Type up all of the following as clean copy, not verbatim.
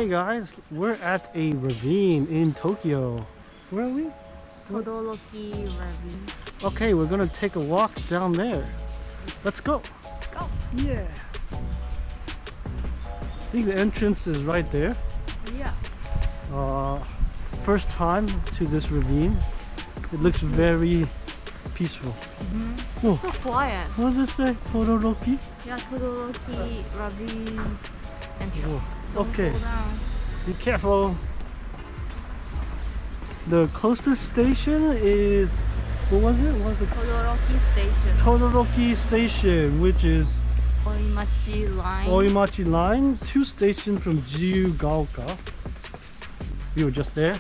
Hey guys, we're at a ravine in Tokyo. Where are we? Todoroki Valley. Okay, we're gonna take a walk down there. Let's go. Go. Yeah. I think the entrance is right there. Yeah. First time to this ravine. It looks very peaceful. Oh, So quiet. what does it say? Todoroki? Yeah, Todoroki Ravine entrance. Don't Okay. go down. Be careful. The closest station is, what was it? What was it? Todoroki Station. Todoroki Station, which is Oimachi line. Oimachi line, 2 stations from Jiyugaoka. We were just there.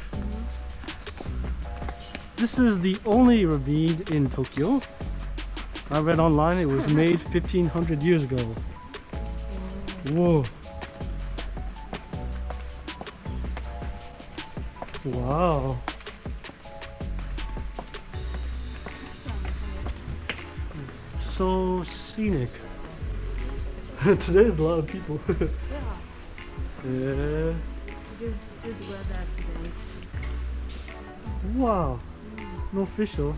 This is the only ravine in Tokyo. I read online it was made 1500 years ago. Whoa. Wow. So scenic. Today's a lot of people. Yeah. Yeah. Good weather today. Wow. No official.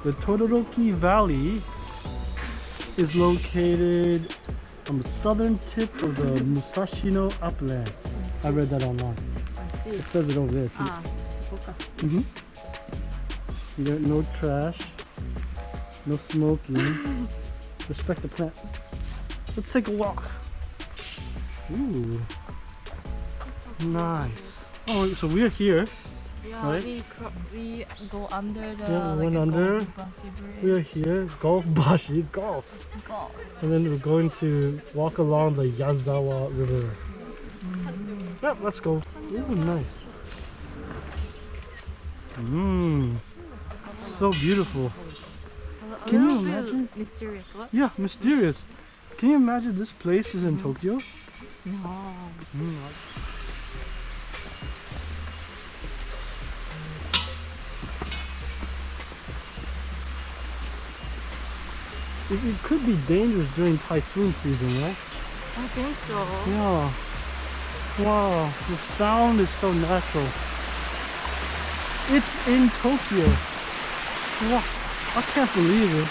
The Todoroki Valley is located on the southern tip of the Musashino upland. I read that online. I see. It says it over there too. Ah, okay. You got no trash, no smoking. Respect the plants. Let's take a walk. Ooh, nice. Oh, so we're here. Yeah, Right? we go under the Yeah, we like went a under. Gorge bridge. We're here. Golf Bashi, golf. Go. And then we're going to walk along the Yazawa River. Yep, let's go. Ooh, nice. So beautiful. A Can you little bit imagine? mysterious. What? Yeah, mysterious. Can you imagine this place is in Tokyo? No. It could be dangerous during typhoon season, right? I think so. Yeah. Wow, the sound is so natural. It's in Tokyo. Wow, I can't believe it.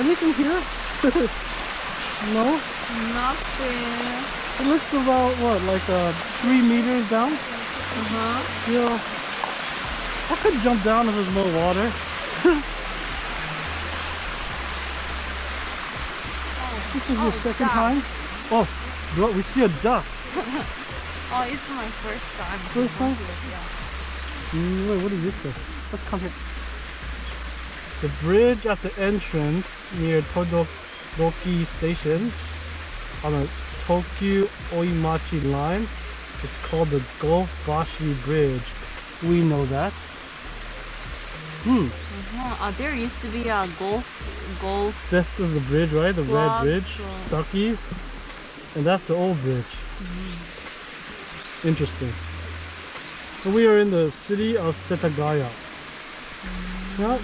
Anything here? No? Nothing. It looks about, what, like 3 meters down? Uh-huh. Yeah. I could jump down if there's more water. This is your second duck. time? Oh, we see a duck. Oh, it's my first time. First time? Yeah. Wait, what does this say? Let's come here. The bridge at the entrance near Todoroki Station on the Tokyo Oimachi line is called the Golf Bashi Bridge. We know that. There used to be a golf. This is the bridge, right? The red Clubs, bridge. Duckies. And that's the old bridge. Interesting. And we are in the city of Setagaya. Yeah.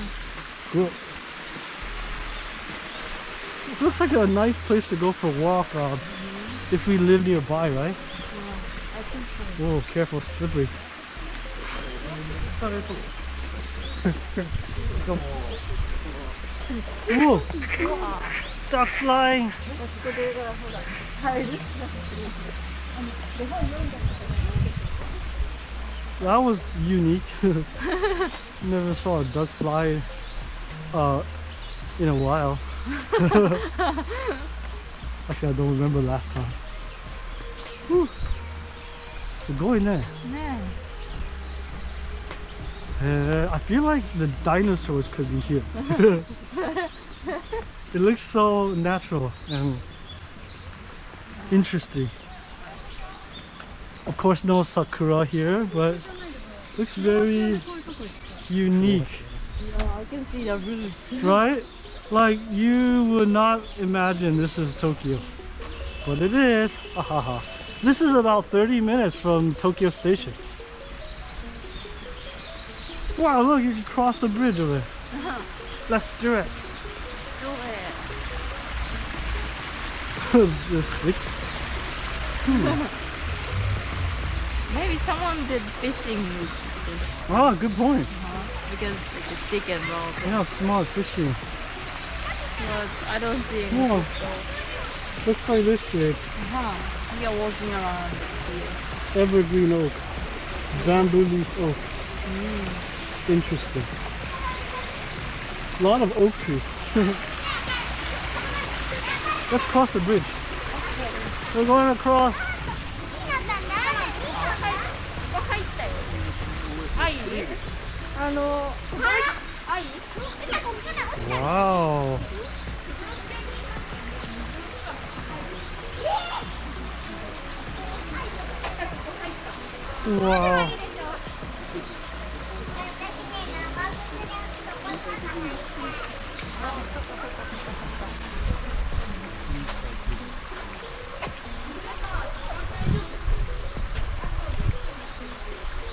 Good. It looks like a nice place to go for a walk if we live nearby, right? Yeah, I think so. Whoa, careful, slippery. Go. Whoa! Duck flying! That was unique. Never saw a duck fly in a while. Actually, I don't remember last time. Whew. So go in there. I feel like the dinosaurs could be here. It looks so natural and interesting. Of course, no sakura here, but looks very unique, Yeah, I can see the roots. right? Like you would not imagine this is Tokyo, but it is. This is about 30 minutes from Tokyo Station. Wow, look, you can cross the bridge over there. Let's do it. Do it. This stick. Maybe someone did fishing with this. Oh, good point. Because like a stick and rope. Yeah, smart fishing. But I don't see any Wow. people. Looks like this shape. We are walking around here. Evergreen oak. Bamboo leaf oak. Interesting. A lot of oak trees. Let's cross the bridge. We're going across. Wow. Wow.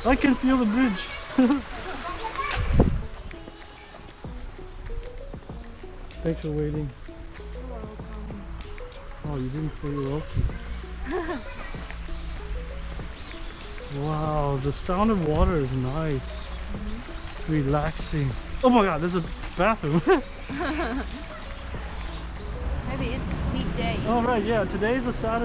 I can feel the bridge. Thanks for waiting. Oh, you didn't say you're welcome. Wow, the sound of water is nice. It's relaxing. Oh my god, there's a bathroom. Maybe it's weekday. Oh right, yeah, today's a Saturday.